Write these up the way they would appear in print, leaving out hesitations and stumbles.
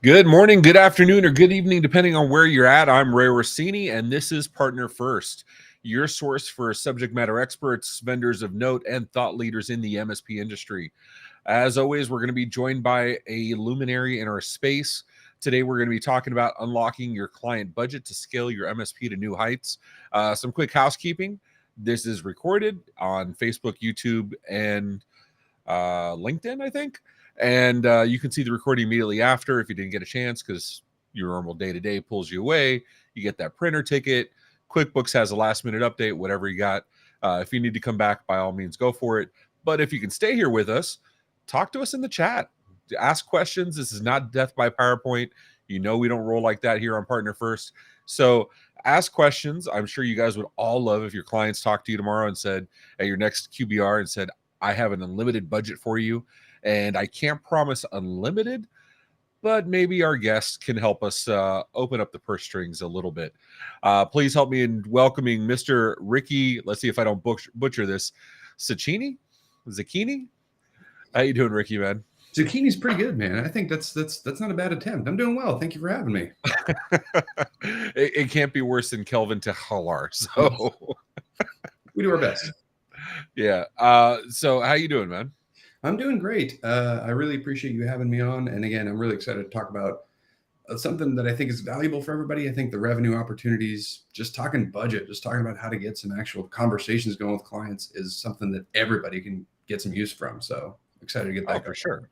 Good morning, good afternoon, or good evening, depending on where you're at. I'm Ray Orsini, and this is Partner First, your source for subject matter experts, vendors of note, and thought leaders in the MSP industry. As always, we're going to be joined by a luminary in our space. Today, we're going to be talking about unlocking your client budget to scale your MSP to new heights. Some quick housekeeping. This is recorded on Facebook, YouTube, and LinkedIn, I think. And you can see the recording immediately after if you didn't get a chance because your normal day-to-day pulls you away. You get that printer ticket. QuickBooks has a last-minute update, whatever you got. If you need to come back, by all means, go for it. But if you can stay here with us, talk to us in the chat. Ask questions. This is not death by PowerPoint. You know we don't roll like that here on Partner First. So ask questions. I'm sure you guys would all love if your clients talked to you tomorrow and said, at your next QBR and said, I have an unlimited budget for you. And I can't promise unlimited, but maybe our guests can help us open up the purse strings a little bit. Please help me in welcoming Mr. Ricky. Let's see if I don't butcher this. Cecchini? Cecchini? How you doing, Ricky, man? Zucchini's pretty good, man. I think that's not a bad attempt. I'm doing well. Thank you for having me. It can't be worse than Kelvin Tehalar. So we do our best. Yeah. So how you doing, man? I'm doing great. I really appreciate you having me on. And again, I'm really excited to talk about something that I think is valuable for everybody. I think the revenue opportunities, just talking budget, just talking about how to get some actual conversations going with clients is something that everybody can get some use from. So excited to get that. For sure.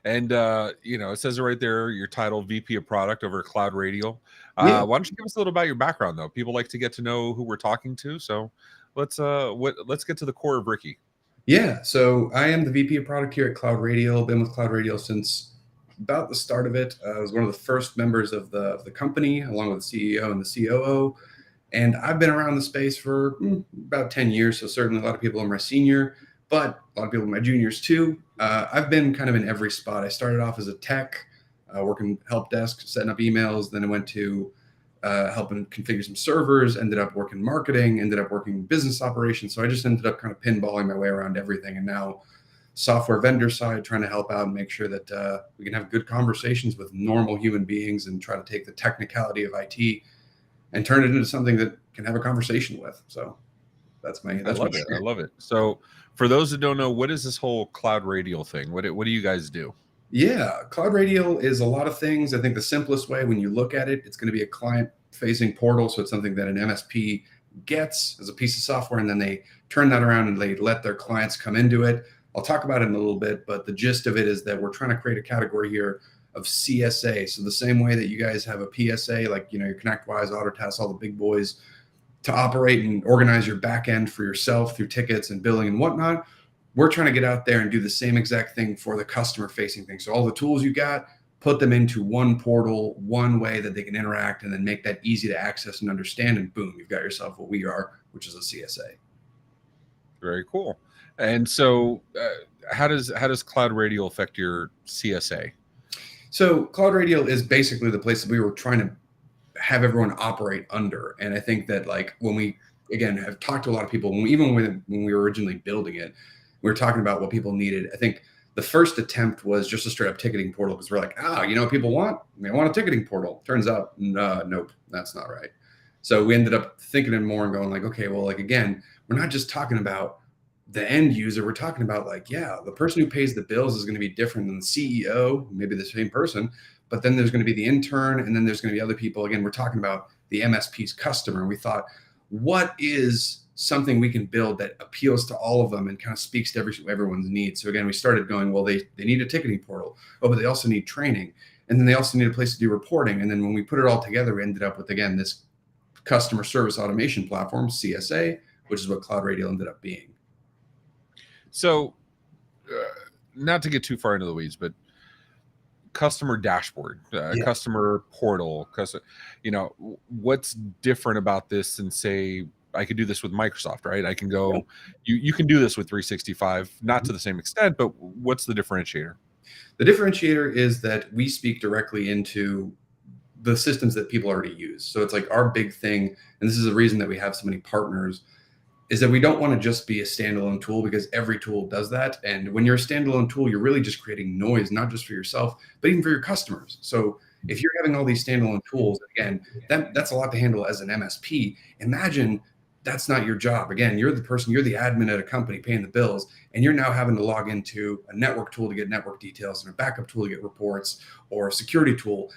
And, it says it right there, your title, VP of Product over at CloudRadial. Why don't you give us a little about your background, though? People like to get to know who we're talking to. So let's get to the core of Ricky. Yeah. So I am the VP of Product here at CloudRadial. Been with CloudRadial since about the start of it. I was one of the first members of the company, along with the CEO and the COO. And I've been around the space for about 10 years. So certainly a lot of people are my senior, but a lot of people are my juniors too. I've been kind of in every spot. I started off as a tech, working help desk, setting up emails. Then I went to helping configure some servers, ended up working marketing, ended up working business operations. So I just ended up kind of pinballing my way around everything. And now software vendor side, trying to help out and make sure that we can have good conversations with normal human beings and try to take the technicality of IT and turn it into something that can have a conversation with. So that's I love it. So for those that don't know, what is this whole CloudRadial thing? What do you guys do? Yeah, CloudRadial is a lot of things. I think the simplest way, when you look at it, it's going to be a client-facing portal. So it's something that an MSP gets as a piece of software, and then they turn that around and they let their clients come into it. I'll talk about it in a little bit, but the gist of it is that we're trying to create a category here of CSA. So the same way that you guys have a PSA, like your ConnectWise, Autotask, all the big boys, to operate and organize your back end for yourself through tickets and billing and whatnot. We're trying to get out there and do the same exact thing for the customer facing thing. So all the tools you got, put them into one portal, one way that they can interact, and then make that easy to access and understand. And boom, you've got yourself what we are, which is a CSA. Very cool. And so how does CloudRadial affect your CSA? So CloudRadial is basically the place that we were trying to have everyone operate under. And I think that when we, again, have talked to a lot of people, even when we were originally building it, we were talking about what people needed. I think the first attempt was just a straight up ticketing portal because we're like, you know what people want? They want a ticketing portal. Turns out, nope, that's not right. So we ended up thinking it more and going okay, well, again, we're not just talking about the end user. We're talking about the person who pays the bills is going to be different than the CEO, maybe the same person, but then there's going to be the intern, and then there's going to be other people. Again, we're talking about the MSP's customer. And we thought, what is something we can build that appeals to all of them and kind of speaks to everyone's needs? So again, we started going, well, they need a ticketing portal. Oh, but they also need training. And then they also need a place to do reporting. And then when we put it all together, we ended up with, again, this customer service automation platform, CSA, which is what CloudRadial ended up being. So not to get too far into the weeds, but customer dashboard, customer portal, what's different about this than say, I could do this with Microsoft, right? I can go, you can do this with 365, not to the same extent, but what's the differentiator? The differentiator is that we speak directly into the systems that people already use. So it's our big thing, and this is the reason that we have so many partners, is that we don't want to just be a standalone tool, because every tool does that. And when you're a standalone tool, you're really just creating noise, not just for yourself, but even for your customers. So if you're having all these standalone tools, again, that's a lot to handle as an MSP. Imagine that's not your job. Again, you're the person, you're the admin at a company paying the bills, and you're now having to log into a network tool to get network details and a backup tool to get reports, or a security tool.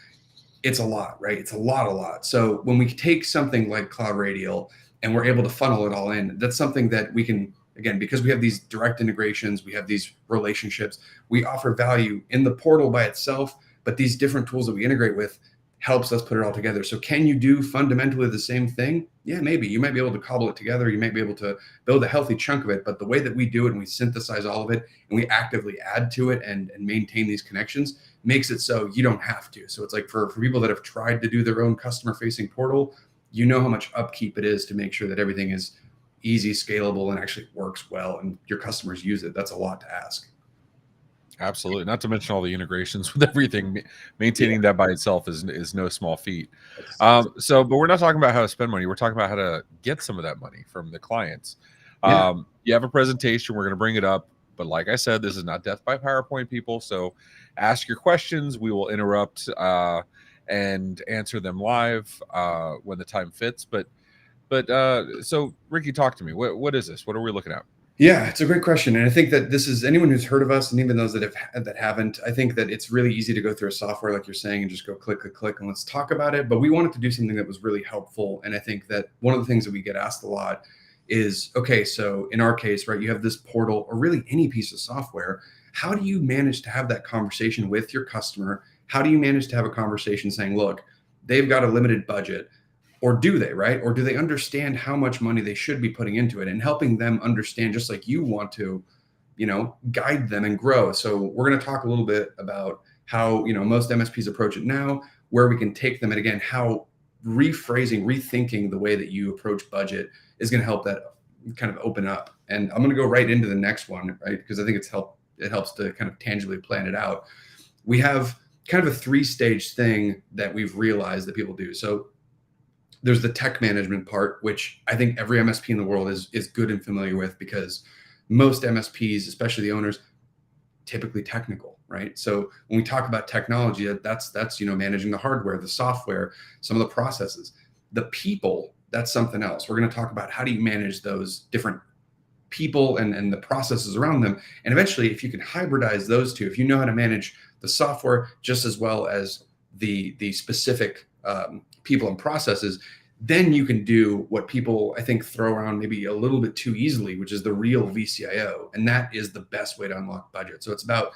It's a lot, right? It's a lot. So when we take something like CloudRadial and we're able to funnel it all in, that's something that we can, again, because we have these direct integrations, we have these relationships, we offer value in the portal by itself, but these different tools that we integrate with helps us put it all together. So can you do fundamentally the same thing? Yeah, maybe. You might be able to cobble it together. You might be able to build a healthy chunk of it, but the way that we do it and we synthesize all of it and we actively add to it and maintain these connections makes it so you don't have to. So it's like for people that have tried to do their own customer facing portal, you know how much upkeep it is to make sure that everything is easy, scalable, and actually works well, and your customers use it. That's a lot to ask. Absolutely. Not to mention all the integrations with everything. Maintaining that by itself is no small feat. But we're not talking about how to spend money. We're talking about how to get some of that money from the clients. You have a presentation. We're going to bring it up. But like I said, this is not death by PowerPoint, people. So ask your questions. We will interrupt and answer them live when the time fits. But so Ricky, talk to me. What is this? What are we looking at? Yeah, it's a great question. And I think that this is anyone who's heard of us, and even those that haven't, I think that it's really easy to go through a software like you're saying and just go click, and let's talk about it. But we wanted to do something that was really helpful. And I think that one of the things that we get asked a lot is, okay, so in our case, right, you have this portal or really any piece of software. How do you manage to have that conversation with your customer? How do you manage to have a conversation saying, look, they've got a limited budget? Or do they, right? Or do they understand how much money they should be putting into it, and helping them understand, just like you want to, guide them and grow. So we're going to talk a little bit about how, most MSPs approach it now, where we can take them, and again, how rethinking the way that you approach budget is going to help that kind of open up. And I'm going to go right into the next one, right? Because I think it helps to kind of tangibly plan it out. We have kind of a 3-stage thing that we've realized that people do. So there's the tech management part, which I think every MSP in the world is good and familiar with, because most MSPs, especially the owners, typically technical, right? So when we talk about technology, that's managing the hardware, the software, some of the processes. The people, that's something else. We're going to talk about how do you manage those different people and the processes around them. And eventually, if you can hybridize those two, if you know how to manage the software just as well as the specific people and processes, then you can do what people, I think, throw around maybe a little bit too easily, which is the real VCIO. And that is the best way to unlock budget. So it's about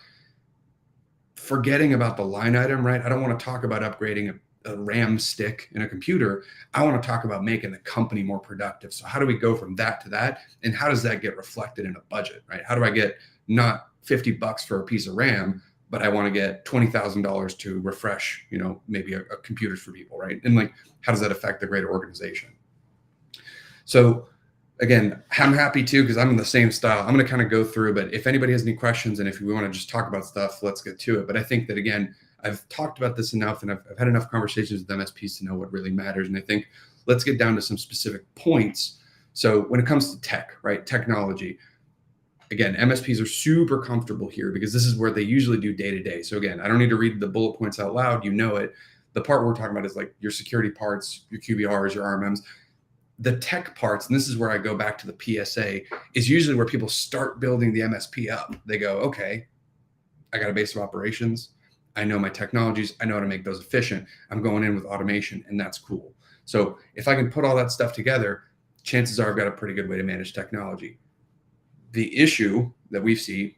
forgetting about the line item, right? I don't want to talk about upgrading a RAM stick in a computer. I want to talk about making the company more productive. So how do we go from that to that? And how does that get reflected in a budget, right? How do I get not $50 for a piece of RAM, but I want to get $20,000 to refresh, maybe a computers for people, right? And like, how does that affect the greater organization? So again, I'm happy to, because I'm in the same style. I'm going to kind of go through, but if anybody has any questions and if we want to just talk about stuff, let's get to it. But I think that, again, I've talked about this enough, and I've had enough conversations with MSPs to know what really matters. And I think let's get down to some specific points. So when it comes to tech, right, technology, again, MSPs are super comfortable here because this is where they usually do day-to-day. So again, I don't need to read the bullet points out loud. You know it. The part we're talking about is like your security parts, your QBRs, your RMMs. The tech parts, and this is where I go back to the PSA, is usually where people start building the MSP up. They go, okay, I got a base of operations. I know my technologies. I know how to make those efficient. I'm going in with automation, and that's cool. So if I can put all that stuff together, chances are I've got a pretty good way to manage technology. The issue that we see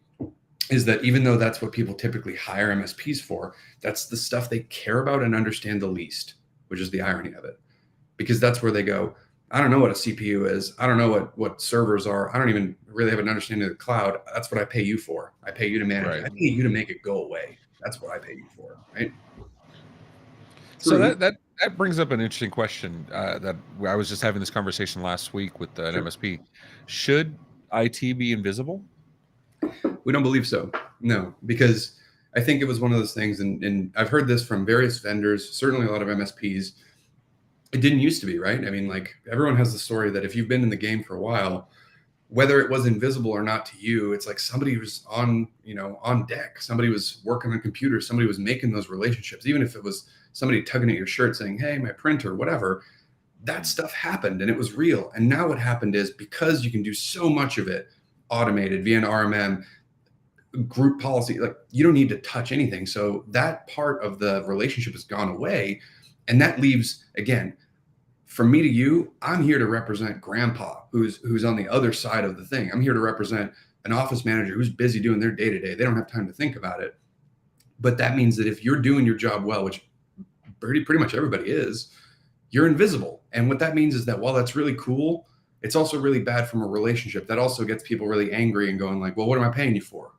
is that even though that's what people typically hire MSPs for, that's the stuff they care about and understand the least, which is the irony of it. Because that's where they go, I don't know what a CPU is. I don't know what servers are. I don't even really have an understanding of the cloud. That's what I pay you for. I pay you to manage it. I pay you to make it go away. That's what I pay you for, right? So that brings up an interesting question that I was just having this conversation last week with an MSP. Should IT be invisible? We don't believe so. No, because I think it was one of those things, and I've heard this from various vendors, certainly a lot of MSPs, It didn't used to be, right? I mean, like everyone has the story that if you've been in the game for a while, whether it was invisible or not to you, it's like somebody was on, on deck. Somebody was working on a computer. Somebody was making those relationships. Even if it was somebody tugging at your shirt saying, hey, my printer, whatever, that stuff happened and it was real. And now what happened is because you can do so much of it automated via an RMM, group policy, like you don't need to touch anything. So that part of the relationship has gone away. And that leaves, again, from me to you, I'm here to represent grandpa who's on the other side of the thing. I'm here to represent an office manager who's busy doing their day-to-day. They don't have time to think about it. But that means that if you're doing your job well, which pretty much everybody is, you're invisible. And what that means is that while that's really cool, it's also really bad from a relationship. That also gets people really angry and going like, well, what am I paying you for?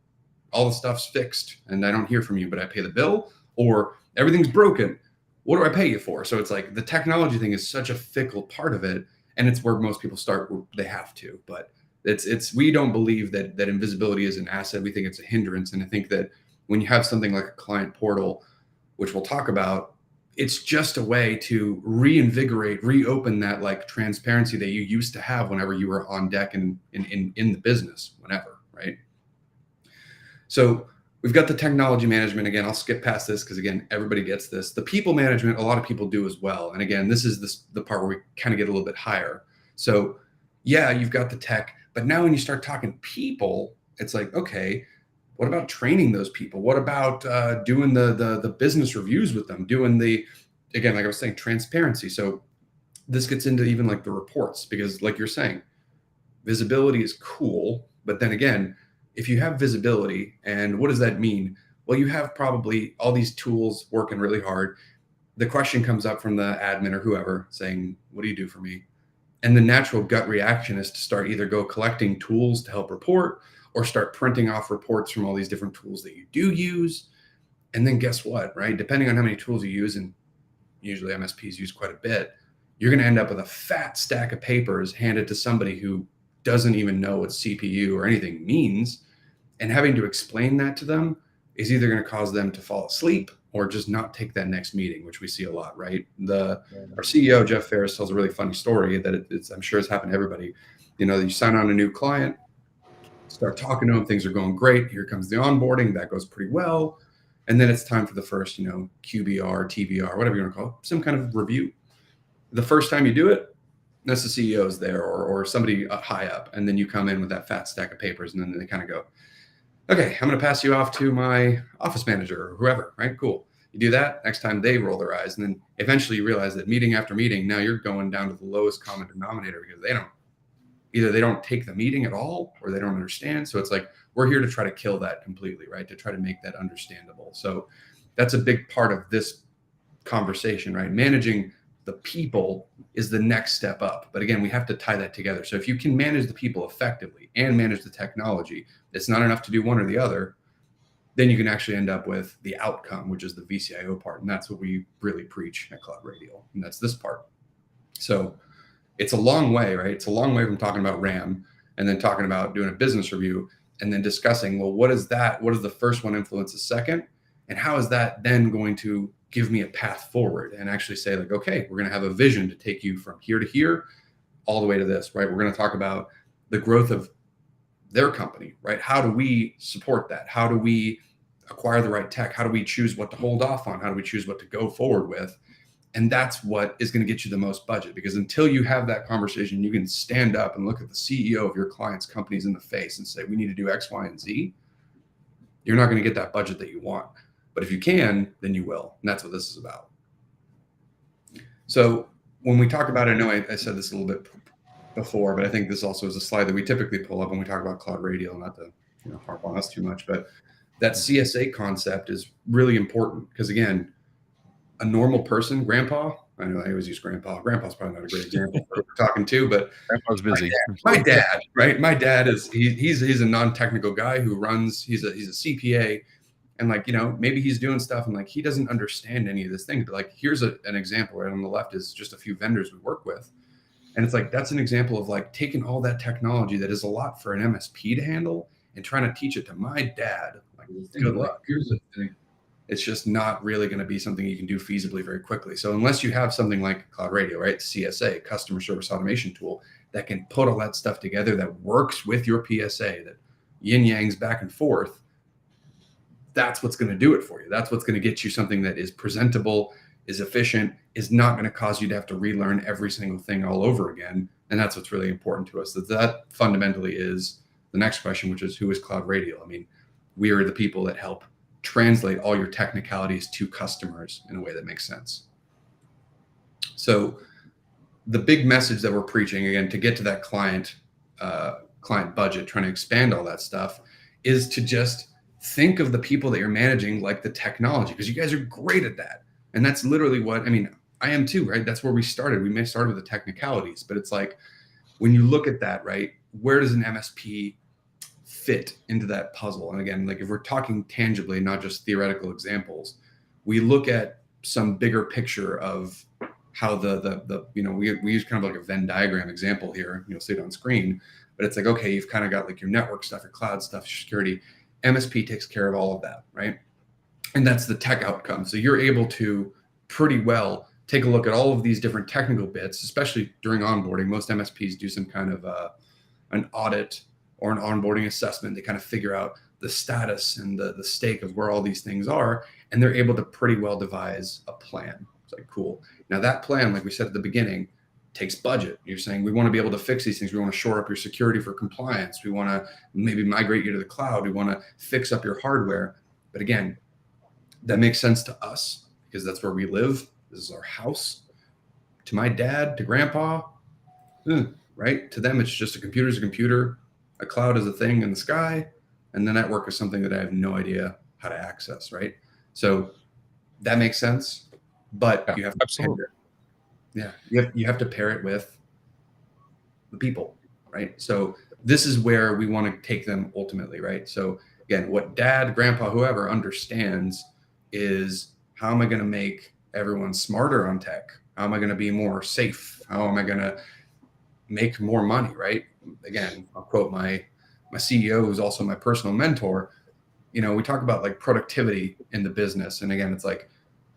All the stuff's fixed and I don't hear from you, but I pay the bill, or everything's broken. What do I pay you for? So it's like the technology thing is such a fickle part of it. And it's where most people start. They have to, but we don't believe that invisibility is an asset. We think it's a hindrance. And I think that when you have something like a client portal, which we'll talk about, it's just a way to reinvigorate, reopen that like transparency that you used to have whenever you were on deck in the business, whenever, right? So we've got the technology management. Again, I'll skip past this because again, everybody gets this. The people management, a lot of people do as well. And again, this is the part where we kind of get a little bit higher. So yeah, you've got the tech, but now when you start talking people, it's like, okay, what about training those people? What about doing the business reviews with them? Doing again, like I was saying, transparency. So this gets into even like the reports, because like you're saying, visibility is cool. But then again, if you have visibility, and what does that mean? Well, you have probably all these tools working really hard. The question comes up from the admin or whoever saying, what do you do for me? And the natural gut reaction is to start either go collecting tools to help report or start printing off reports from all these different tools that you do use. And then guess what, right? Depending on how many tools you use, and usually MSPs use quite a bit, you're going to end up with a fat stack of papers handed to somebody who doesn't even know what CPU or anything means. And having to explain that to them is either going to cause them to fall asleep or just not take that next meeting, which we see a lot, right? Our CEO, Jeff Ferris, tells a really funny story that I'm sure has happened to everybody. You sign on a new client, start talking to them, things are going great. Here comes the onboarding, that goes pretty well. And then it's time for the first, QBR, TBR, whatever you want to call it, some kind of review. The first time you do it, that's the CEO's there or somebody high up. And then you come in with that fat stack of papers and then they kind of go, okay, I'm going to pass you off to my office manager or whoever, right? Cool. You do that. Next time they roll their eyes. And then eventually you realize that meeting after meeting, now you're going down to the lowest common denominator because they don't take the meeting at all or they don't understand. So it's like, we're here to try to kill that completely, right? To try to make that understandable. So that's a big part of this conversation, right? Managing the people is the next step up. But again, we have to tie that together. So if you can manage the people effectively and manage the technology, it's not enough to do one or the other, then you can actually end up with the outcome, which is the VCIO part. And that's what we really preach at CloudRadial. And that's this part. So it's a long way, right? It's a long way from talking about RAM and then talking about doing a business review and then discussing, well, what is that? What does the first one influence the second? And how is that then going to give me a path forward and actually say like, okay, we're going to have a vision to take you from here to here, all the way to this, right? We're going to talk about the growth of their company, right? How do we support that? How do we acquire the right tech? How do we choose what to hold off on? How do we choose what to go forward with? And that's what is going to get you the most budget, because until you have that conversation, you can stand up and look at the CEO of your client's companies in the face and say, we need to do X, Y, and Z. You're not going to get that budget that you want. But if you can, then you will. And that's what this is about. So when we talk about it, I know I said this a little bit before, but I think this also is a slide that we typically pull up when we talk about CloudRadial, not to harp on us too much, but that CSA concept is really important because, again, a normal person, grandpa, I know I always use grandpa. Grandpa's probably not a great example for talking to, but Grandpa's busy. My dad, right? My dad is he's a non-technical guy who runs. He's a CPA, and maybe he's doing stuff and he doesn't understand any of this thing. But here's an example right on the left is just a few vendors we work with, and it's that's an example of taking all that technology that is a lot for an MSP to handle and trying to teach it to my dad. Good luck. Here's the thing. it's just not really going to be something you can do feasibly very quickly. So unless you have something like CloudRadial, right, CSA, customer service automation tool, that can put all that stuff together, that works with your PSA, that yin yangs back and forth, that's what's going to do it for you. That's what's going to get you something that is presentable, is efficient, is not going to cause you to have to relearn every single thing all over again. And that's what's really important to us. That fundamentally is the next question, which is, who is CloudRadial? I mean, we are the people that help translate all your technicalities to customers in a way that makes sense. So the big message that we're preaching, again, to get to that client budget, trying to expand all that stuff, is to just think of the people that you're managing like the technology, because you guys are great at that. And that's literally what, I mean, I am too, right? That's where we started. We may start with the technicalities, but it's like, when you look at that, right, where does an MSP fit into that puzzle? And again, like if we're talking tangibly, not just theoretical examples, we look at some bigger picture of how the you know, we use kind of like a Venn diagram example here, you'll see it on screen, but it's like, okay, you've kind of got like your network stuff, your cloud stuff, your security. MSP takes care of all of that, right? And that's the tech outcome. So you're able to pretty well take a look at all of these different technical bits, especially during onboarding. Most MSPs do some kind of an audit or an onboarding assessment. They kind of figure out the status and the stake of where all these things are, and they're able to pretty well devise a plan. It's like, cool. Now that plan, like we said at the beginning, takes budget. You're saying, we want to be able to fix these things. We want to shore up your security for compliance. We want to maybe migrate you to the cloud. We want to fix up your hardware. But again, that makes sense to us because that's where we live. This is our house. To my dad, to grandpa, right? To them, it's just a computer's a computer. A cloud is a thing in the sky. And the network is something that I have no idea how to access, right? So that makes sense. But you have to absolutely. You have to pair it with the people, right? So this is where we want to take them ultimately, right? So again, what dad, grandpa, whoever understands is, how am I going to make everyone smarter on tech? How am I going to be more safe? How am I going to make more money, right? Again, I'll quote my CEO, who's also my personal mentor. You know, we talk about like productivity in the business. And again, it's like,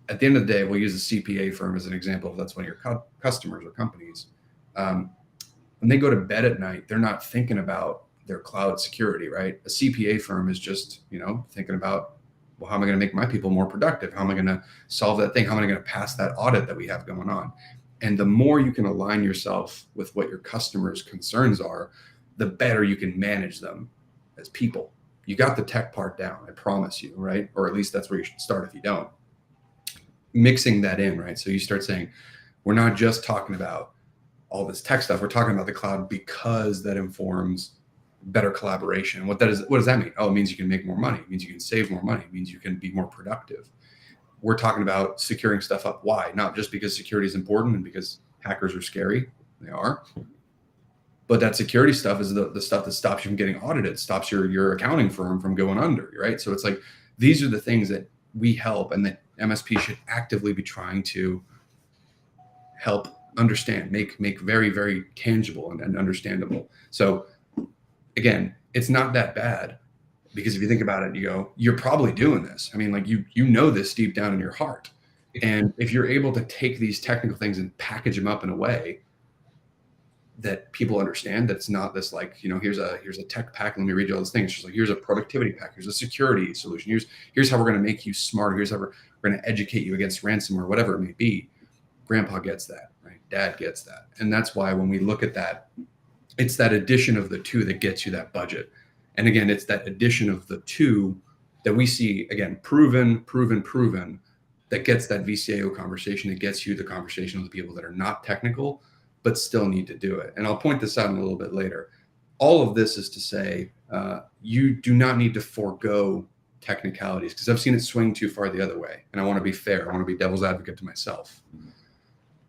at the end of the day, we'll use a CPA firm as an example. If that's one of your customers or companies. When they go to bed at night, they're not thinking about their cloud security, right? A CPA firm is just, you know, thinking about, well, how am I going to make my people more productive? How am I going to solve that thing? How am I going to pass that audit that we have going on? And the more you can align yourself with what your customers' concerns are, the better you can manage them as people. You got the tech part down, I promise you, right? Or at least that's where you should start if you don't. Mixing that in, right? So you start saying, we're not just talking about all this tech stuff. We're talking about the cloud because that informs better collaboration. What does that mean? Oh, it means you can make more money. It means you can save more money. It means you can be more productive. We're talking about securing stuff up. Why? Not just because security is important and because hackers are scary. They are. But that security stuff is the stuff that stops you from getting audited, stops your accounting firm from going under, right? So it's like, these are the things that we help, and that MSP should actively be trying to help understand, make very, very tangible and understandable. So again, it's not that bad, because if you think about it, you go, you're probably doing this. I mean, like you know this deep down in your heart. And if you're able to take these technical things and package them up in a way that people understand, that it's not this like, you know, here's a tech pack, let me read you all these things. It's just like, here's a productivity pack, here's a security solution, here's how we're going to make you smarter, here's how we're going to educate you against ransomware, whatever it may be. Grandpa gets that, right? Dad gets that. And that's why when we look at that, it's that addition of the two that gets you that budget. And again, it's that addition of the two that we see, again, proven, that gets that VCAO conversation, that gets you the conversation with the people that are not technical, but still need to do it. And I'll point this out in a little bit later. All of this is to say, you do not need to forego technicalities, because I've seen it swing too far the other way. And I want to be fair. I want to be devil's advocate to myself.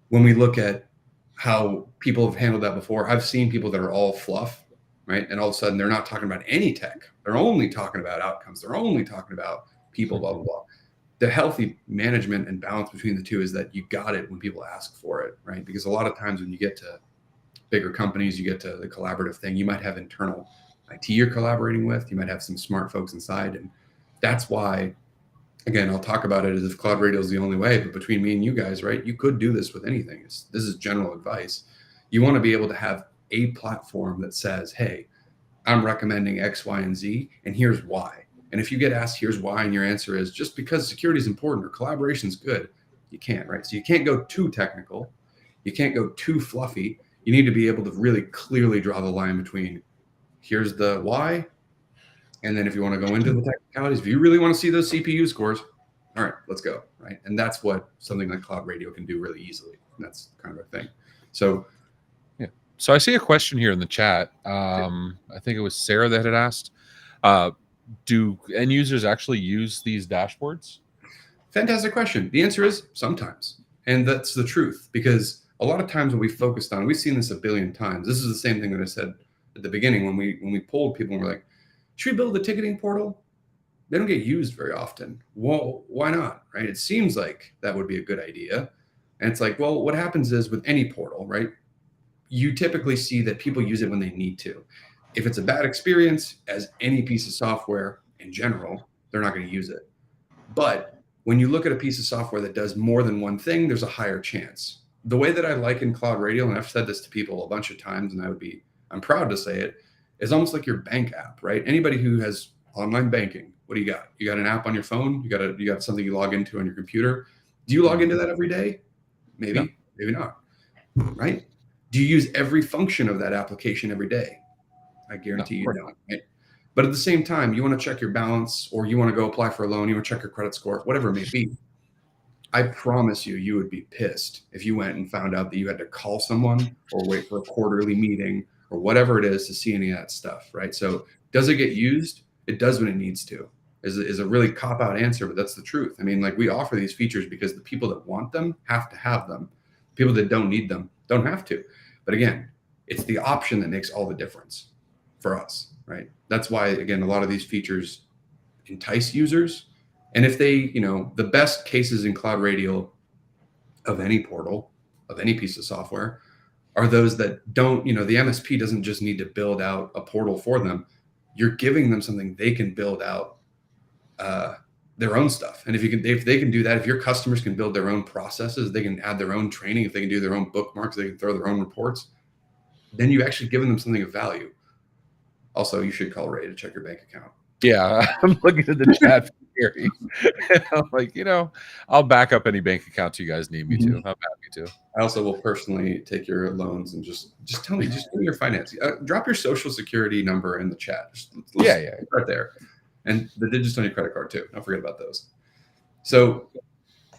When we look at how people have handled that before, I've seen people that are all fluff, right? And all of a sudden they're not talking about any tech. They're only talking about outcomes. They're only talking about people, blah, blah, blah. The healthy management and balance between the two is that you got it when people ask for it, right? Because a lot of times when you get to bigger companies, you get to the collaborative thing, you might have internal IT you're collaborating with, you might have some smart folks inside. And that's why again, I'll talk about it as if CloudRadial is the only way, but between me and you guys, right, you could do this with anything. This is general advice. You want to be able to have a platform that says, hey, I'm recommending X, Y, and Z, and here's why. And if you get asked, here's why, and your answer is just because security is important or collaboration is good, you can't, right? So you can't go too technical. You can't go too fluffy. You need to be able to really clearly draw the line between here's the why, and then if you want to go into the technicalities, if you really want to see those CPU scores, all right, let's go, right? And that's what something like CloudRadial can do really easily. And that's kind of a thing. So yeah. So I see a question here in the chat. I think it was Sarah that had asked, do end users actually use these dashboards? fantastic question. The answer is sometimes. And that's the truth, because a lot of times when we focused on, we've seen this a billion times. This is the same thing that I said at the beginning when we polled people and we're like, should we build a ticketing portal? They don't get used very often. Well, why not, right? It seems like that would be a good idea. And it's like, well, what happens is with any portal, right? You typically see that people use it when they need to. If it's a bad experience, as any piece of software in general, they're not going to use it. But when you look at a piece of software that does more than one thing, there's a higher chance. The way that I liken CloudRadial, and I've said this to people a bunch of times, and I'm proud to say it, is almost like your bank app, right? Anybody who has online banking, what do you got? You got an app on your phone? You got something you log into on your computer? Do you log into that every day? Maybe, No. maybe not, right? Do you use every function of that application every day? I guarantee you don't, right? But at the same time, you want to check your balance, or you want to go apply for a loan, you want to check your credit score, whatever it may be. I promise you, you would be pissed if you went and found out that you had to call someone or wait for a quarterly meeting or whatever it is to see any of that stuff, right? So does it get used? It does when it needs to. Is a really cop-out answer, but that's the truth. I mean, like, we offer these features because the people that want them have to have them. People that don't need them don't have to. But again, it's the option that makes all the difference for us, right? That's why, again, a lot of these features entice users. And if they, the best cases in CloudRadial of any portal, of any piece of software, are those that don't, the MSP doesn't just need to build out a portal for them. You're giving them something they can build out their own stuff. And if they can do that, if your customers can build their own processes, they can add their own training, if they can do their own bookmarks, they can throw their own reports, then you've actually given them something of value. Also, you should call Ray to check your bank account. Yeah, I'm looking at the chat here. I'm like, I'll back up any bank accounts you guys need me to. I'm happy to. I also will personally take your loans and just tell me, just give me your finance. Drop your social security number in the chat. Yeah. Right there. And the digits on your credit card too. Don't forget about those. So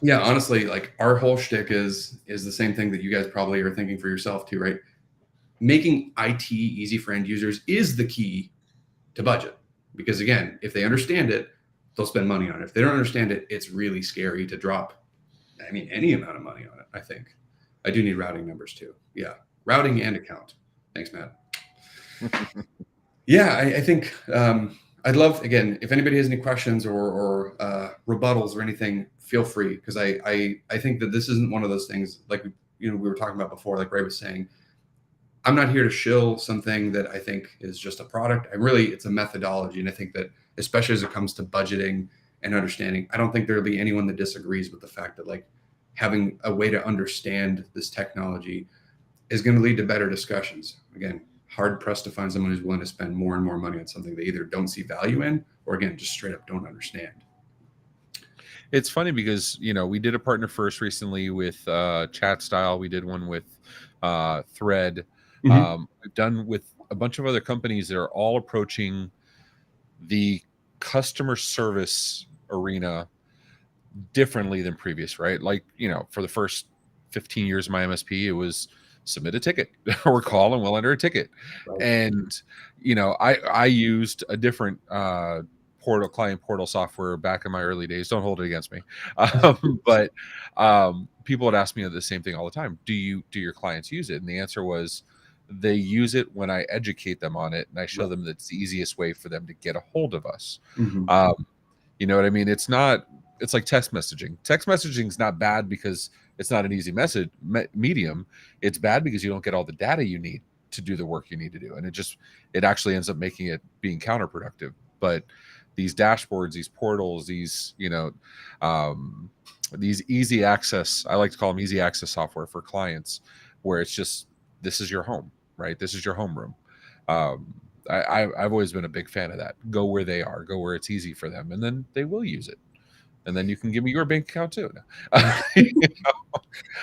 yeah, honestly, like, our whole shtick is the same thing that you guys probably are thinking for yourself too, right? Making IT easy for end users is the key to budget. Because again, if they understand it, they'll spend money on it. If they don't understand it, it's really scary to drop, any amount of money on it, I think. I do need routing numbers too. Yeah, routing and account. Thanks, Matt. Yeah, I think I'd love, again, if anybody has any questions or rebuttals or anything, feel free, because I think that this isn't one of those things like we were talking about before, like Ray was saying. I'm not here to shill something that I think is just a product. It's a methodology. And I think that, especially as it comes to budgeting and understanding, I don't think there'll be anyone that disagrees with the fact that, like, having a way to understand this technology is going to lead to better discussions. Again, hard pressed to find someone who's willing to spend more and more money on something they either don't see value in, or again, just straight up don't understand. It's funny because, we did a partner first recently with Chat Style. We did one with Thread. We've done with a bunch of other companies that are all approaching the customer service arena differently than previous, right? Like, for the first 15 years of my MSP, it was submit a ticket or call and we'll enter a ticket. Right. And, I used a different client portal software back in my early days. Don't hold it against me. But people would ask me the same thing all the time. Do your clients use it? And the answer was, they use it when I educate them on it and I show them that it's the easiest way for them to get a hold of us. You know what I mean? It's like text messaging. Text messaging is not bad because it's not an easy medium. It's bad because you don't get all the data you need to do the work you need to do. And it actually ends up making it being counterproductive. But these dashboards, these portals, these easy access, I like to call them easy access software for clients, where it's just, this is your home, right? This is your homeroom. I've always been a big fan of that. Go where they are, go where it's easy for them, and then they will use it. And then you can give me your bank account too.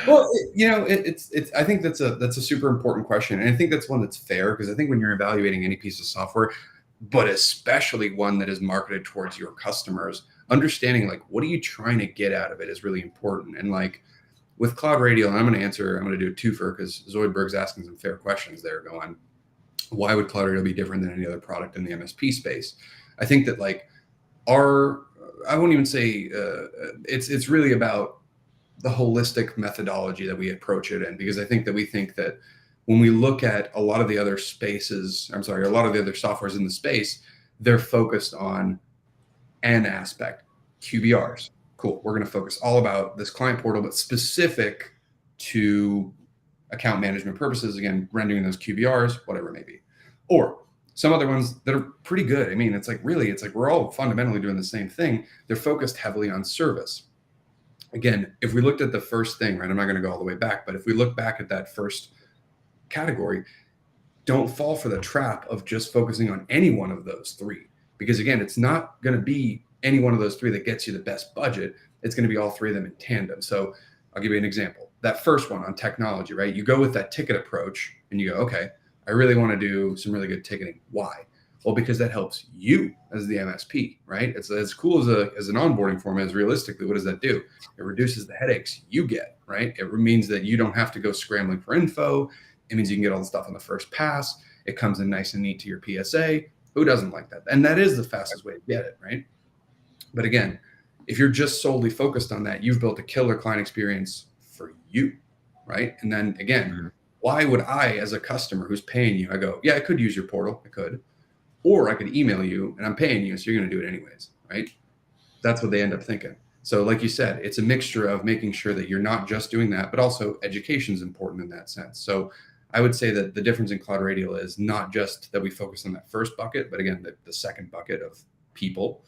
Well, it's I think that's a super important question, and I think that's one that's fair, because I think when you're evaluating any piece of software, but especially one that is marketed towards your customers, understanding like what are you trying to get out of it is really important. And like with CloudRadial, and I'm going to do a twofer because Zoidberg's asking some fair questions there, going, why would CloudRadial be different than any other product in the MSP space? I think that like I won't even say it's really about the holistic methodology that we approach it in, because I think that when we look at a lot of the other a lot of the other softwares in the space, they're focused on an aspect, QBRs. Cool. We're going to focus all about this client portal, but specific to account management purposes, again, rendering those QBRs, whatever it may be. Or some other ones that are pretty good. I mean, it's like we're all fundamentally doing the same thing. They're focused heavily on service. Again, if we looked at the first thing, right, I'm not going to go all the way back, but if we look back at that first category, don't fall for the trap of just focusing on any one of those three. Because again, it's not going to be any one of those three that gets you the best budget. It's going to be all three of them in tandem. So I'll give you an example. That first one on technology, right? You go with that ticket approach and you go, okay, I really want to do some really good ticketing. Why? Well, because that helps you as the MSP, right? It's as cool as an onboarding form is. Realistically, what does that do? It reduces the headaches you get, right? It means that you don't have to go scrambling for info. It means you can get all the stuff on the first pass. It comes in nice and neat to your PSA. Who doesn't like that? And that is the fastest way to get it, right? But again, if you're just solely focused on that, you've built a killer client experience for you, right? And then again, why would I, as a customer who's paying you, I go, yeah, I could use your portal. I could. Or I could email you and I'm paying you, so you're going to do it anyways, right? That's what they end up thinking. So like you said, it's a mixture of making sure that you're not just doing that, but also education is important in that sense. So I would say that the difference in CloudRadial is not just that we focus on that first bucket, but again, the second bucket of people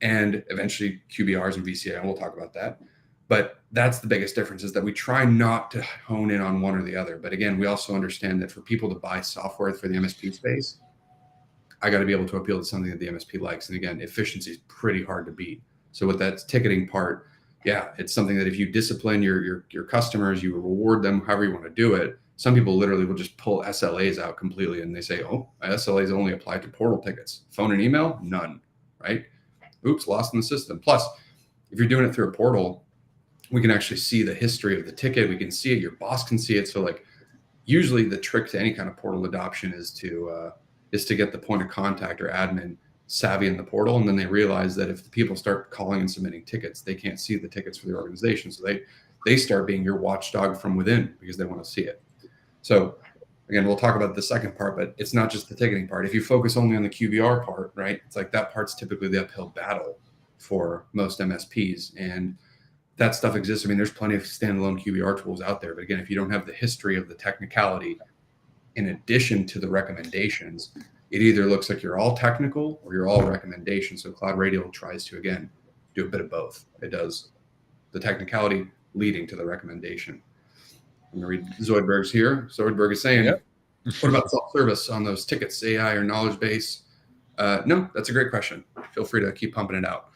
and eventually QBRs and VCA, and we'll talk about that. But that's the biggest difference, is that we try not to hone in on one or the other. But again, we also understand that for people to buy software for the MSP space, I got to be able to appeal to something that the MSP likes. And again, efficiency is pretty hard to beat. So with that ticketing part, yeah, it's something that if you discipline your customers, you reward them however you want to do it. Some people literally will just pull SLAs out completely, and they say, oh, my SLAs only apply to portal tickets. Phone and email, none, right? Oops, lost in the system. Plus, if you're doing it through a portal, we can actually see the history of the ticket. We can see it. Your boss can see it. So like usually the trick to any kind of portal adoption is to get the point of contact or admin savvy in the portal. And then they realize that if the people start calling and submitting tickets, they can't see the tickets for the organization. So they start being your watchdog from within because they want to see it. So again, we'll talk about the second part, but it's not just the ticketing part. If you focus only on the QBR part, right, it's like that part's typically the uphill battle for most MSPs. And that stuff exists. I mean, there's plenty of standalone QBR tools out there. But again, if you don't have the history of the technicality in addition to the recommendations, it either looks like you're all technical or you're all recommendation. So CloudRadial tries to, again, do a bit of both. It does the technicality leading to the recommendation. I'm going to read Zoidberg's here. Zoidberg is saying, yep. What about self-service on those tickets, AI or knowledge base? No, that's a great question. Feel free to keep pumping it out.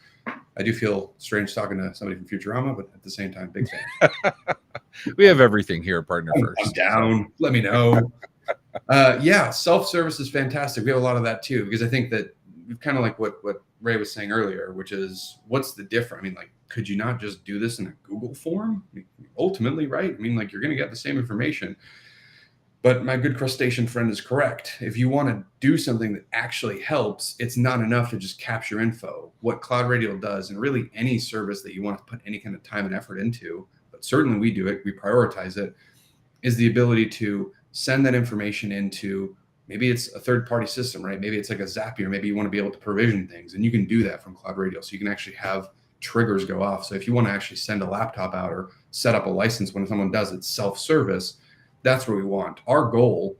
I do feel strange talking to somebody from Futurama, but at the same time, big fan. We have everything here at Partner First. I'm down. So. Let me know. Yeah, self-service is fantastic. We have a lot of that too, because I think that kind of like what Ray was saying earlier, which is what's the difference? I mean, like, could you not just do this in a Google form? Ultimately, right? I mean, like, you're going to get the same information. But my good crustacean friend is correct. If you want to do something that actually helps, it's not enough to just capture info. What CloudRadial does, and really any service that you want to put any kind of time and effort into, but certainly we do it, we prioritize it, is the ability to send that information into, maybe it's a third-party system, right? Maybe it's like a Zapier. Maybe you want to be able to provision things, and you can do that from CloudRadial. So you can actually have triggers go off. So if you want to actually send a laptop out or set up a license when someone does it self-service, that's what we want. Our goal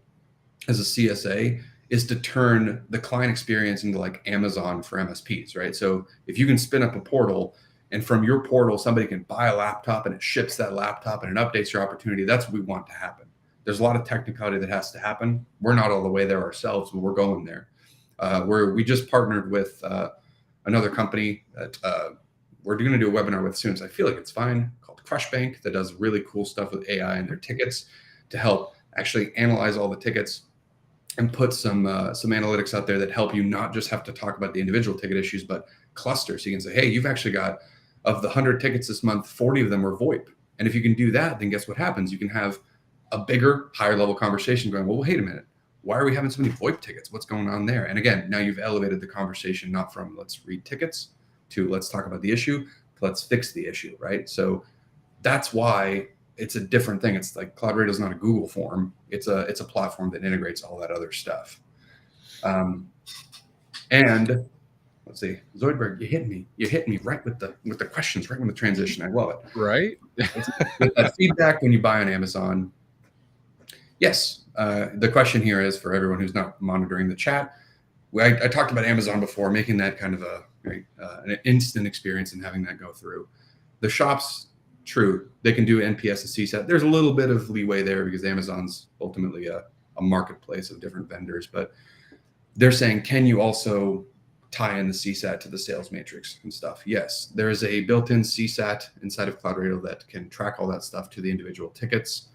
as a CSA is to turn the client experience into like Amazon for MSPs, right? So if you can spin up a portal and from your portal, somebody can buy a laptop and it ships that laptop and it updates your opportunity, that's what we want to happen. There's a lot of technicality that has to happen. We're not all the way there ourselves, but we're going there. We just partnered with another company that we're going to do a webinar with soon. So I feel like it's fine, called Crushbank, that does really cool stuff with AI and their tickets to help actually analyze all the tickets and put some analytics out there that help you not just have to talk about the individual ticket issues, but clusters. So you can say, hey, you've actually got, of the 100 tickets this month, 40 of them are VoIP. And if you can do that, then guess what happens? You can have a bigger, higher level conversation going, well, wait a minute. Why are we having so many VoIP tickets? What's going on there? And again, now you've elevated the conversation, not from let's read tickets to let's talk about the issue, to let's fix the issue, right? So that's why it's a different thing. It's like CloudRadial is not a Google form. It's a platform that integrates all that other stuff. And let's see, Zoidberg, you hit me right with the questions, right when the transition. I love it. Right. With that feedback when you buy on Amazon. Yes. The question here is for everyone who's not monitoring the chat. I talked about Amazon before, making that kind of an instant experience and having that go through. The shops, true, they can do NPS and CSAT. There's a little bit of leeway there because Amazon's ultimately a marketplace of different vendors, but they're saying, can you also tie in the CSAT to the sales matrix and stuff? Yes, there is a built-in CSAT inside of CloudRadial that can track all that stuff to the individual tickets.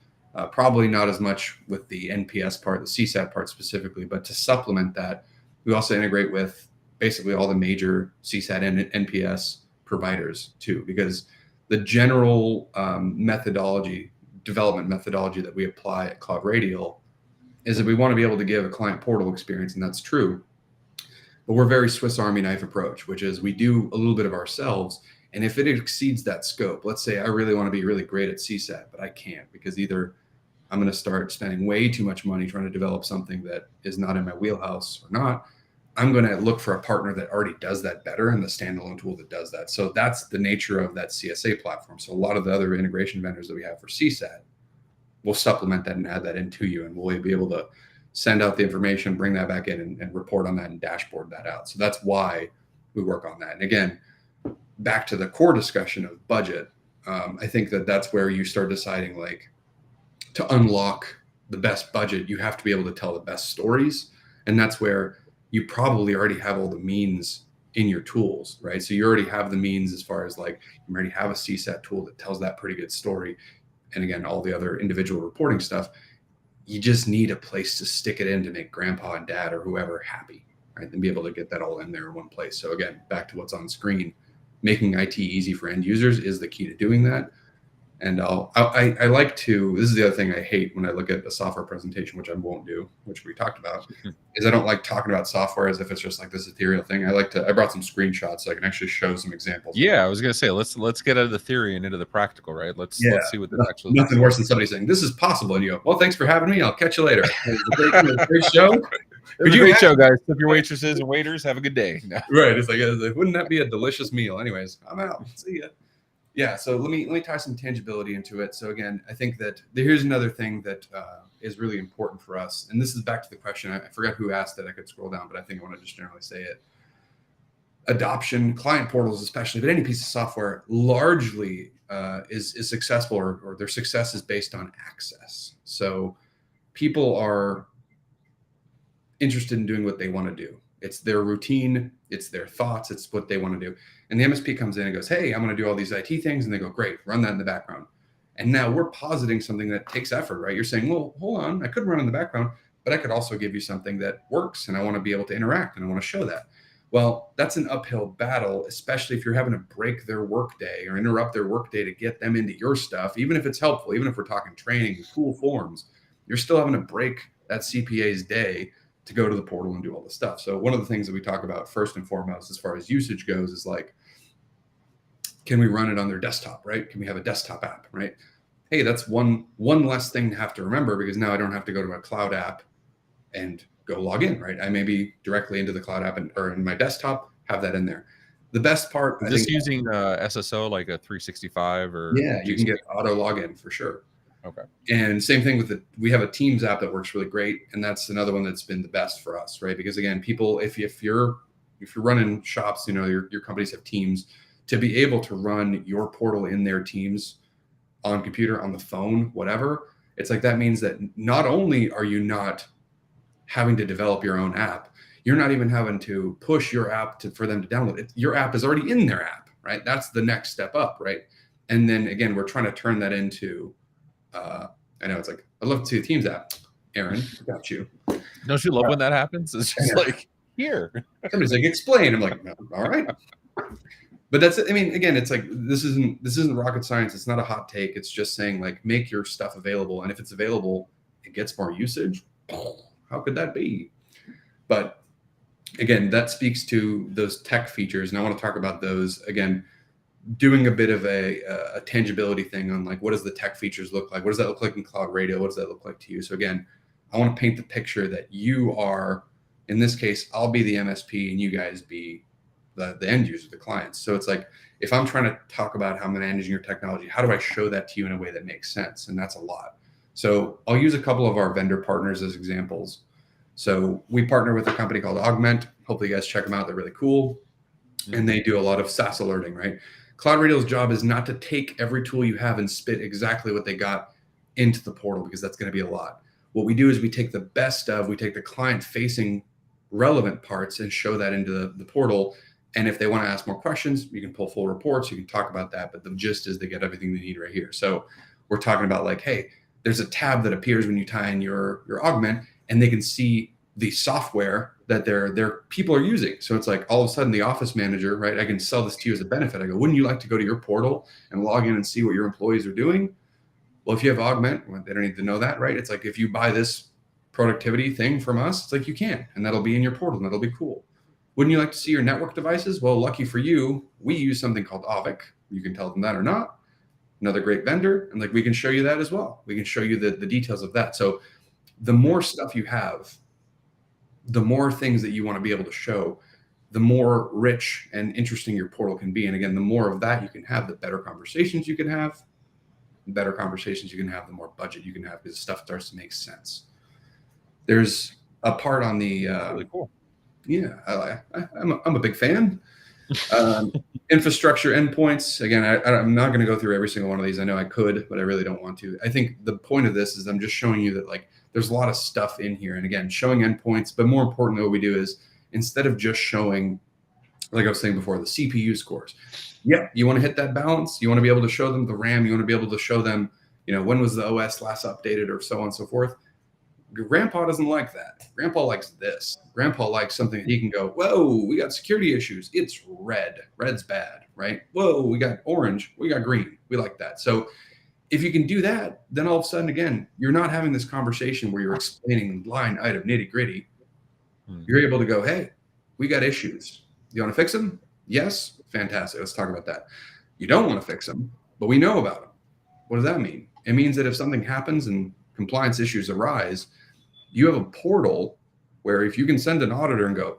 Probably not as much with the NPS part, the CSAT part specifically, but to supplement that, we also integrate with basically all the major CSAT and NPS providers too, because the general development methodology that we apply at CloudRadial is that we want to be able to give a client portal experience, and that's true. But we're very Swiss Army knife approach, which is we do a little bit of ourselves. And if it exceeds that scope, let's say I really want to be really great at CSAT, but I can't because either I'm going to start spending way too much money trying to develop something that is not in my wheelhouse or not. I'm going to look for a partner that already does that better and the standalone tool that does that. So that's the nature of that CSA platform. So a lot of the other integration vendors that we have for CSAT will supplement that and add that into you. And we'll be able to send out the information, bring that back in and report on that and dashboard that out. So that's why we work on that. And again, back to the core discussion of budget, I think that's where you start deciding like to unlock the best budget, you have to be able to tell the best stories. And that's where you probably already have all the means in your tools, right? So you already have the means as far as like, you already have a CSAT tool that tells that pretty good story. And again, all the other individual reporting stuff, you just need a place to stick it in to make grandpa and dad or whoever happy, right? And be able to get that all in there in one place. So again, back to what's on screen, making IT easy for end users is the key to doing that. And I like to, this is the other thing I hate when I look at a software presentation, which I won't do, which we talked about, is I don't like talking about software as if it's just like this ethereal thing. I brought some screenshots so I can actually show some examples. Yeah, I was going to say, let's get out of the theory and into the practical, right? Let's see what this actually looks nothing worse than somebody saying, this is possible. And you go, well, thanks for having me. I'll catch you later. It was a great show. It was a great show, guys. Tip your waitresses and waiters. Have a good day. No. Right. It's like, wouldn't that be a delicious meal? Anyways, I'm out. See ya. Yeah. So let me tie some tangibility into it. So again, I think that here's another thing that is really important for us. And this is back to the question. I forgot who asked it. I could scroll down, but I think I want to just generally say it. Adoption, client portals, especially, but any piece of software largely is successful or their success is based on access. So people are interested in doing what they want to do. It's their routine, it's their thoughts, it's what they want to do. And the MSP comes in and goes, hey, I'm going to do all these IT things. And they go, great, run that in the background. And now we're positing something that takes effort, right? You're saying, well, hold on, I could run in the background, but I could also give you something that works and I want to be able to interact and I want to show that. Well, that's an uphill battle, especially if you're having to break their workday or interrupt their workday to get them into your stuff. Even if it's helpful, even if we're talking training, cool forms, you're still having to break that CPA's day to go to the portal and do all this stuff. So one of the things that we talk about first and foremost, as far as usage goes, is like, can we run it on their desktop, right? Can we have a desktop app, right? Hey, that's one less thing to have to remember because now I don't have to go to a cloud app and go log in, right? I may be directly into the cloud app or in my desktop, have that in there. The best part, is this using SSO like a 365 or? Yeah, you can get auto login for sure. Okay. And same thing with we have a Teams app that works really great, and that's another one that's been the best for us, right? Because again, people, if you're running shops, your companies have Teams, to be able to run your portal in their Teams on computer, on the phone, whatever, it's like that means that not only are you not having to develop your own app, you're not even having to push your app for them to download it. Your app is already in their app, right? That's the next step up, right? And then again, we're trying to turn that into, I know it's like, I'd love to see the Teams app. Aaron, got you. Don't you love when that happens? It's just like, here. Somebody's like, explain. I'm like, no, all right. But that's, I mean, again, it's like, this isn't rocket science. It's not a hot take. It's just saying, like, make your stuff available. And if it's available, it gets more usage. How could that be? But again, that speaks to those tech features. And I want to talk about those again, doing a bit of a tangibility thing on like, what does the tech features look like? What does that look like in CloudRadial? What does that look like to you? So again, I want to paint the picture that you are, in this case, I'll be the MSP and you guys be the end user, the clients. So it's like, if I'm trying to talk about how I'm managing your technology, how do I show that to you in a way that makes sense? And that's a lot. So I'll use a couple of our vendor partners as examples. So we partner with a company called Augment. Hopefully you guys check them out. They're really cool. And they do a lot of SaaS alerting, right? CloudRadial's job is not to take every tool you have and spit exactly what they got into the portal, because that's going to be a lot. What we do is we take the best of, we take the client facing relevant parts and show that into the portal. And if they want to ask more questions, you can pull full reports, you can talk about that. But the gist is they get everything they need right here. So we're talking about like, hey, there's a tab that appears when you tie in your Augment, and they can see the software that their people are using. So it's like all of a sudden the office manager, right? I can sell this to you as a benefit. I go, wouldn't you like to go to your portal and log in and see what your employees are doing? Well, if you have Augment, well, they don't need to know that, right? It's like, if you buy this productivity thing from us, it's like you can, and that'll be in your portal, and that'll be cool. Wouldn't you like to see your network devices? Well, lucky for you, we use something called Avic. You can tell them that or not. Another great vendor. And like, we can show you that as well. We can show you the details of that. So the more stuff you have, the more things that you want to be able to show, the more rich and interesting your portal can be. And again, the more of that you can have, the better conversations you can have. The better conversations you can have, the more budget you can have, because stuff starts to make sense. There's a part on the Really cool. Yeah, I'm a big fan. Infrastructure endpoints. Again, I'm not going to go through every single one of these. I know I could, but I really don't want to. I think the point of this is I'm just showing you that like there's a lot of stuff in here. And again, showing endpoints, but more importantly, what we do is instead of just showing, like I was saying before, the CPU scores. Yeah, you want to hit that balance. You want to be able to show them the RAM. You want to be able to show them, when was the OS last updated, or so on and so forth. Grandpa doesn't like that. Grandpa likes this. Grandpa likes something that he can go, whoa, we got security issues. It's red. Red's bad, right? Whoa, we got orange. We got green. We like that. So if you can do that, then all of a sudden, again, you're not having this conversation where you're explaining line item nitty gritty. You're able to go, hey, we got issues. You want to fix them? Yes. Fantastic. Let's talk about that. You don't want to fix them, but we know about them. What does that mean? It means that if something happens and compliance issues arise, you have a portal where if you can send an auditor and go,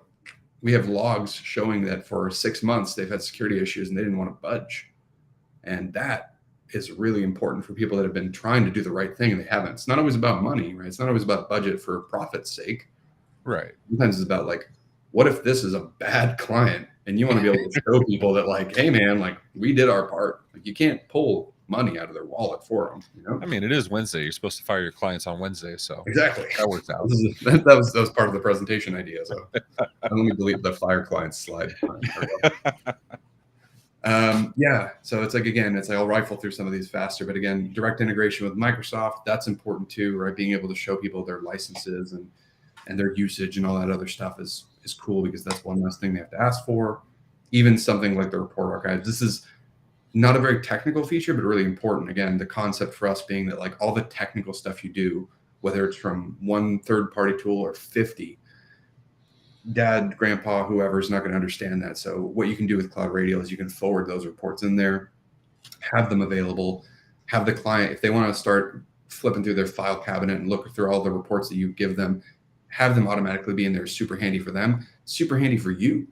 we have logs showing that for 6 months they've had security issues and they didn't want to budge. And that is really important for people that have been trying to do the right thing and they haven't. It's not always about money, right? It's not always about budget for profit's sake. Right. Sometimes it's about like, what if this is a bad client and you want to be able to show people that like, hey man, like we did our part. Like you can't pull money out of their wallet for them. I mean, it is Wednesday. You're supposed to fire your clients on Wednesday, so exactly that works out. That was part of the presentation idea. So let me delete the fire clients slide. Yeah. So it's like, again, it's like I'll rifle through some of these faster, but again, direct integration with Microsoft, that's important too, right? Being able to show people their licenses and their usage and all that other stuff is cool, because that's one less thing they have to ask for. Even something like the report archives. This is not a very technical feature, but really important. Again, the concept for us being that like all the technical stuff you do, whether it's from one third-party tool or 50, dad, grandpa, whoever is not going to understand that. So what you can do with CloudRadial is you can forward those reports in there, have them available, have the client, if they want to start flipping through their file cabinet and look through all the reports that you give them, have them automatically be in there. Super handy for them, super handy for you.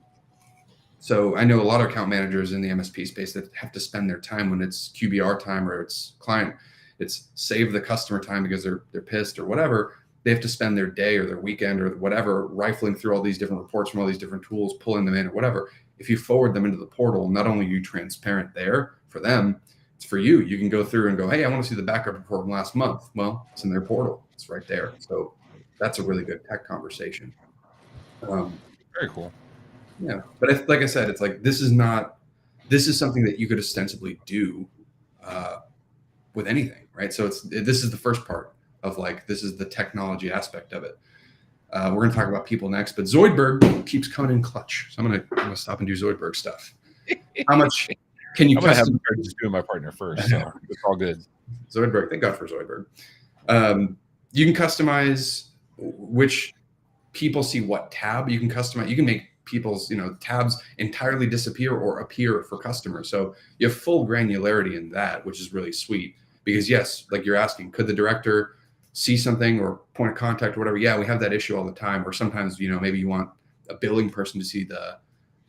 So I know a lot of account managers in the MSP space that have to spend their time when it's QBR time or it's client it's save the customer time because they're pissed or whatever. They have to spend their day or their weekend or whatever rifling through all these different reports from all these different tools, pulling them in or whatever. If you forward them into the portal, not only are you transparent there for them, it's for you. You can go through and go, hey, I want to see the backup report from last month. Well, it's in their portal. It's right there. So that's a really good tech conversation. Very cool. Yeah. But like I said, it's like, this is something that you could ostensibly do with anything, right? So this is the first part of like, this is the technology aspect of it. We're going to talk about people next, but Zoidberg keeps coming in clutch. So I'm going to stop and do Zoidberg stuff. How much can you custom? I'm just doing my partner first, so it's all good. Zoidberg, thank God for Zoidberg. You can customize which people see what tab. You can customize. You can make people's tabs entirely disappear or appear for customers. So you have full granularity in that, which is really sweet. Because yes, like you're asking, could the director see something or point of contact or whatever? Yeah, we have that issue all the time. Or sometimes maybe you want a billing person to see the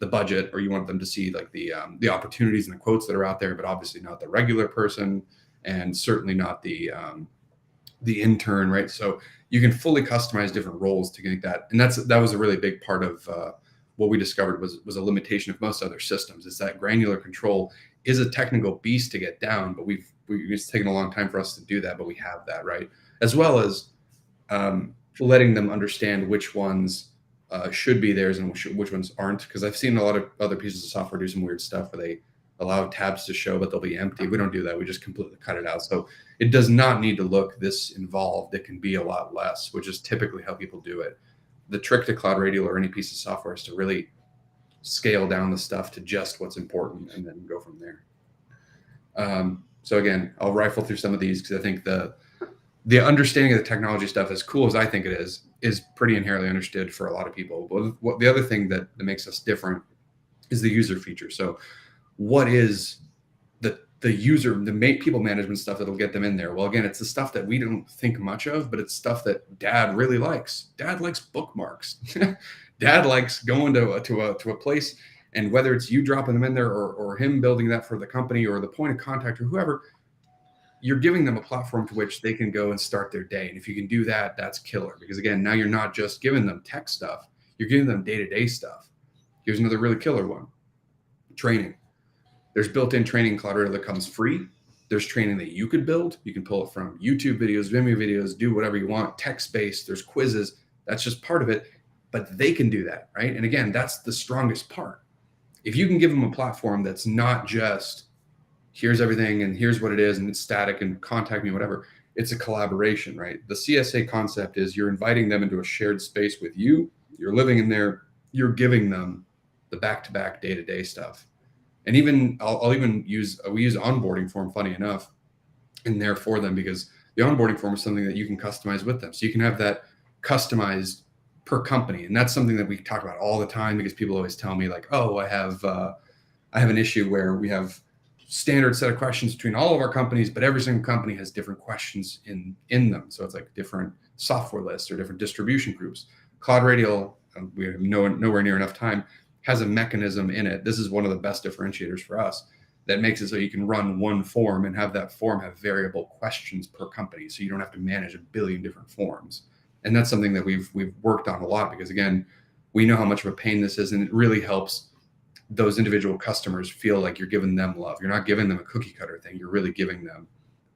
budget, or you want them to see like the opportunities and the quotes that are out there, but obviously not the regular person, and certainly not the intern, right? So you can fully customize different roles to get that, and that was a really big part of what we discovered was a limitation of most other systems. Is that granular control is a technical beast to get down, but it's taken a long time for us to do that, but we have that, right? As well as letting them understand which ones should be theirs and which ones aren't. Because I've seen a lot of other pieces of software do some weird stuff where they allow tabs to show, but they'll be empty. We don't do that. We just completely cut it out. So it does not need to look this involved. It can be a lot less, which is typically how people do it. The trick to CloudRadial or any piece of software is to really scale down the stuff to just what's important and then go from there. So again, I'll rifle through some of these because I think the understanding of the technology stuff, as cool as I think it is pretty inherently understood for a lot of people. But the other thing that makes us different is the user feature. So what is the user, people management stuff that'll get them in there? Well, again, it's the stuff that we don't think much of, but it's stuff that Dad really likes. Dad likes bookmarks. Dad likes going to a place, and whether it's you dropping them in there or him building that for the company or the point of contact or whoever, you're giving them a platform to which they can go and start their day. And if you can do that, that's killer. Because again, now you're not just giving them tech stuff, you're giving them day-to-day stuff. Here's another really killer one. Training. There's built-in training in CloudRadial that comes free. There's training that you could build. You can pull it from YouTube videos, Vimeo videos, do whatever you want, text-based. There's quizzes. That's just part of it. But they can do that, right? And again, that's the strongest part. If you can give them a platform that's not just here's everything and here's what it is and it's static and contact me, whatever. It's a collaboration, right? The CSA concept is you're inviting them into a shared space with you. You're living in there. You're giving them the back-to-back day-to-day stuff. And even we use onboarding form, funny enough, in there for them, because the onboarding form is something that you can customize with them. So you can have that customized per company. And that's something that we talk about all the time, because people always tell me like, oh, I have an issue where we have standard set of questions between all of our companies, but every single company has different questions in them. So it's like different software lists or different distribution groups. CloudRadial, we have nowhere near enough time, has a mechanism in it. This is one of the best differentiators for us that makes it so you can run one form and have that form have variable questions per company. So you don't have to manage a billion different forms. And that's something that we've worked on a lot, because again, we know how much of a pain this is, and it really helps those individual customers feel like you're giving them love. You're not giving them a cookie cutter thing. You're really giving them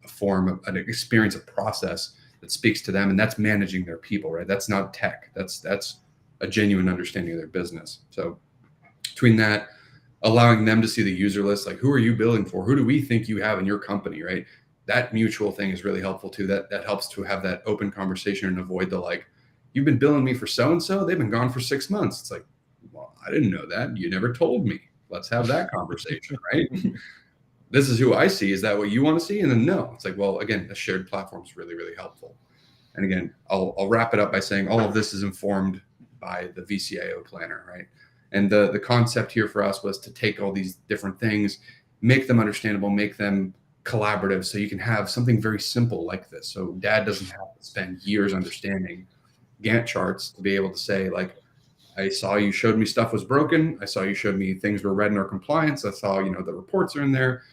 a form of an experience, a process that speaks to them. And that's managing their people, right? That's not tech. That's a genuine understanding of their business. So between that, allowing them to see the user list, like who are you billing for? Who do we think you have in your company, right? That mutual thing is really helpful too. That helps to have that open conversation and avoid the like, you've been billing me for so-and-so, they've been gone for 6 months. It's like, well, I didn't know that. You never told me. Let's have that conversation, right? This is who I see. Is that what you want to see? And then no, it's like, well, again, the shared platform is really, really helpful. And again, I'll wrap it up by saying all of this is informed by the VCIO planner, right? And the concept here for us was to take all these different things, make them understandable, make them collaborative, so you can have something very simple like this. So Dad doesn't have to spend years understanding Gantt charts to be able to say, like, I saw you showed me stuff was broken. I saw you showed me things were red in our compliance. I saw, the reports are in there.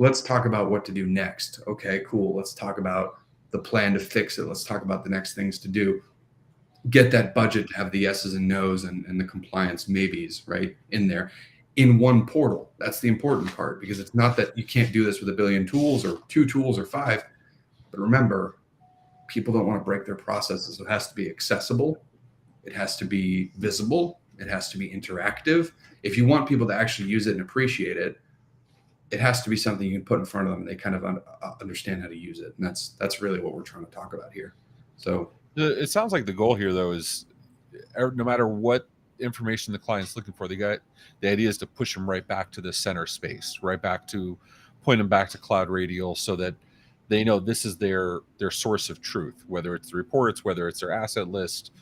Let's talk about what to do next. Okay, cool. Let's talk about the plan to fix it. Let's talk about the next things to do. Get that budget to have the yeses and nos and the compliance maybes right in there in one portal. That's the important part, because it's not that you can't do this with a billion tools or 2 tools or 5. But remember, people don't want to break their processes. It has to be accessible. It has to be visible. It has to be interactive. If you want people to actually use it and appreciate it, it has to be something you can put in front of them and they kind of understand how to use it. And that's really what we're trying to talk about here. So it sounds like the goal here, though, is no matter what information the client's looking for, the idea is to push them right back to the center space, right back to point them back to CloudRadial, so that they know this is their source of truth, whether it's the reports, whether it's their asset list,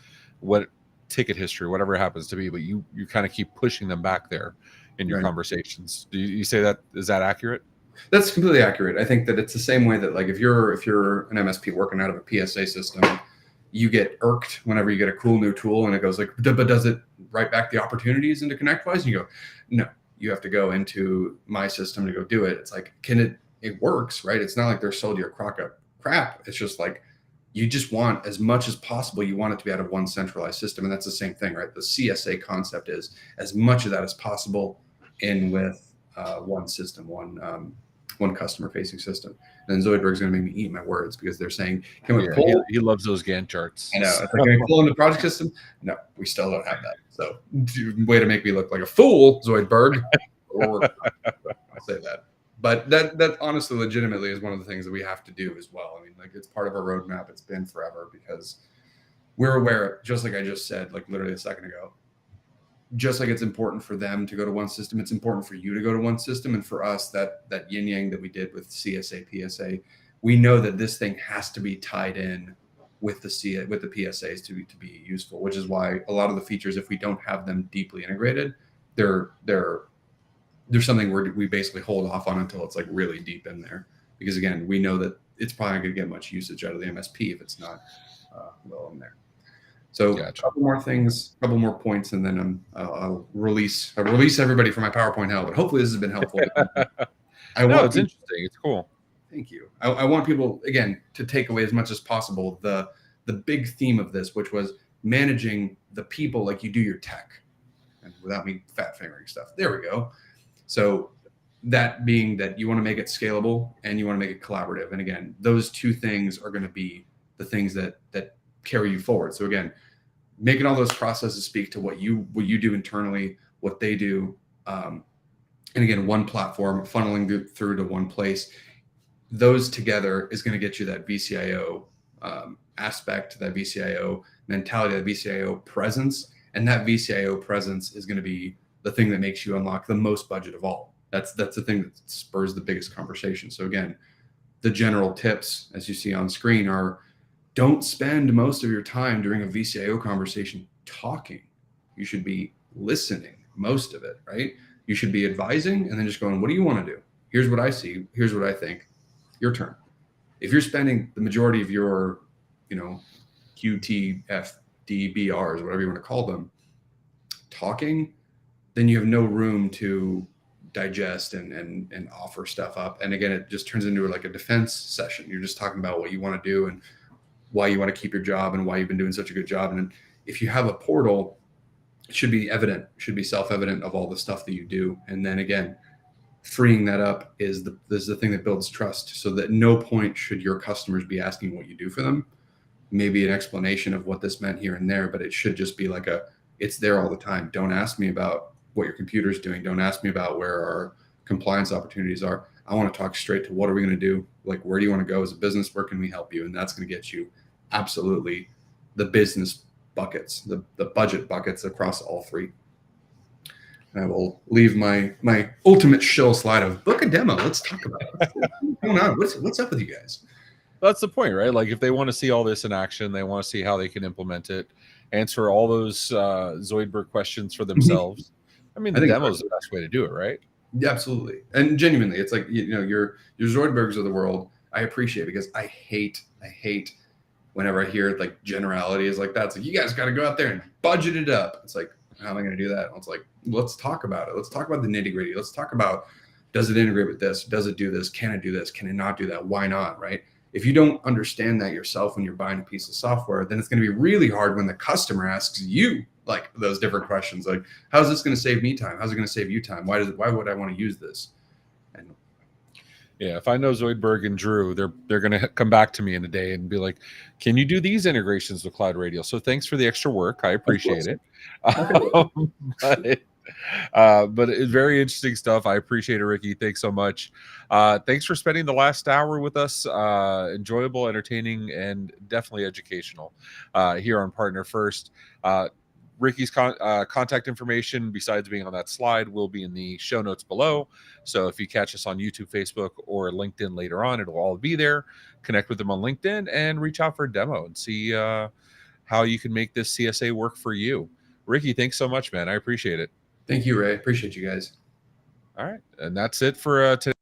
what ticket history, whatever it happens to be. But you kind of keep pushing them back there in your conversations. Do you say that? Is that accurate? That's completely accurate. I think that it's the same way that, like, if you're an MSP working out of a PSA system, you get irked whenever you get a cool new tool and it goes like, but does it write back the opportunities into ConnectWise? And you go, no, you have to go into my system to go do it. It's like, it works, right? It's not like they're sold you a crock of crap. It's just like, you just want as much as possible. You want it to be out of one centralized system. And that's the same thing, right? The CSA concept is as much of that as possible in with one system, one customer-facing system. And then Zoidberg's going to make me eat my words, because they're saying, "Can we pull?" He loves those Gantt charts. I know. It's like, can we pull in the project system? No, we still don't have that. So, way to make me look like a fool, Zoidberg. Or I'll say that. But that honestly, legitimately, is one of the things that we have to do as well. I mean, like, it's part of our roadmap. It's been forever, because we're aware, just like I just said, like literally a second ago, just like it's important for them to go to one system, it's important for you to go to one system. And for us, that yin yang that we did with CSA, PSA, we know that this thing has to be tied in with the PSAs to be useful, which is why a lot of the features, if we don't have them deeply integrated, they're something where we basically hold off on until it's like really deep in there. Because again, we know that it's probably not going to get much usage out of the MSP if it's not well in there. So a couple more things, a couple more points, and then I'll release everybody from my PowerPoint hell. But hopefully this has been helpful. It's interesting. It's cool. Thank you. I want people, again, to take away as much as possible the big theme of this, which was managing the people like you do your tech, and without me fat fingering stuff. There we go. So that being that you want to make it scalable and you want to make it collaborative. And again, those two things are going to be the things that carry you forward. So again, making all those processes speak to what you do internally, what they do. And again, one platform funneling through to one place, those together is going to get you that VCIO aspect, that VCIO mentality, that VCIO presence. And that VCIO presence is going to be the thing that makes you unlock the most budget of all. That's the thing that spurs the biggest conversation. So again, the general tips, as you see on screen, are: don't spend most of your time during a VCIO conversation talking. You should be listening most of it, right? You should be advising and then just going, what do you want to do? Here's what I see. Here's what I think. Your turn. If you're spending the majority of your, QTFDBRs, whatever you want to call them, talking, then you have no room to digest and offer stuff up. And again, it just turns into like a defense session. You're just talking about what you want to do and why you want to keep your job and why you've been doing such a good job. And if you have a portal, it should be evident, should be self-evident of all the stuff that you do. And then again, freeing that up is the thing that builds trust, so that no point should your customers be asking what you do for them. Maybe an explanation of what this meant here and there, but it should just be like it's there all the time. Don't ask me about what your computer's doing. Don't ask me about where our compliance opportunities are. I want to talk straight to what are we going to do? Like, where do you want to go as a business? Where can we help you? And that's going to get you absolutely the business buckets, the budget buckets across all three. And I will leave my ultimate shill slide of book a demo. Let's talk about it. What's going on? What's up with you guys? That's the point, right? Like, if they want to see all this in action, they want to see how they can implement it, answer all those Zoidberg questions for themselves. I mean, the demo is the best way to do it, right? Yeah, absolutely. And genuinely, it's like, your Zoidbergs of the world, I appreciate, because I hate whenever I hear like generalities like that. It's like, you guys got to go out there and budget it up. It's like, how am I going to do that? And it's like, let's talk about it. Let's talk about the nitty gritty. Let's talk about Does it integrate with this? Does it do this? Can it do this? Can it not do that? Why not? Right? If you don't understand that yourself when you're buying a piece of software, then it's going to be really hard when the customer asks you like those different questions, like, how's this going to save me time? How's it going to save you time? Why would I want to use this? And yeah, if I know Zoidberg and Drew, they're going to come back to me in a day and be like, "Can you do these integrations with CloudRadial?" So thanks for the extra work. I appreciate it. But it's very interesting stuff. I appreciate it, Ricky. Thanks so much. Thanks for spending the last hour with us. Enjoyable, entertaining, and definitely educational here on Partner First. Ricky's contact information, besides being on that slide, will be in the show notes below. So if you catch us on YouTube, Facebook, or LinkedIn later on, it'll all be there. Connect with them on LinkedIn and reach out for a demo and see how you can make this CSA work for you. Ricky, thanks so much, man. I appreciate it. thank you, Ray. Appreciate you guys. All right. And that's it for today.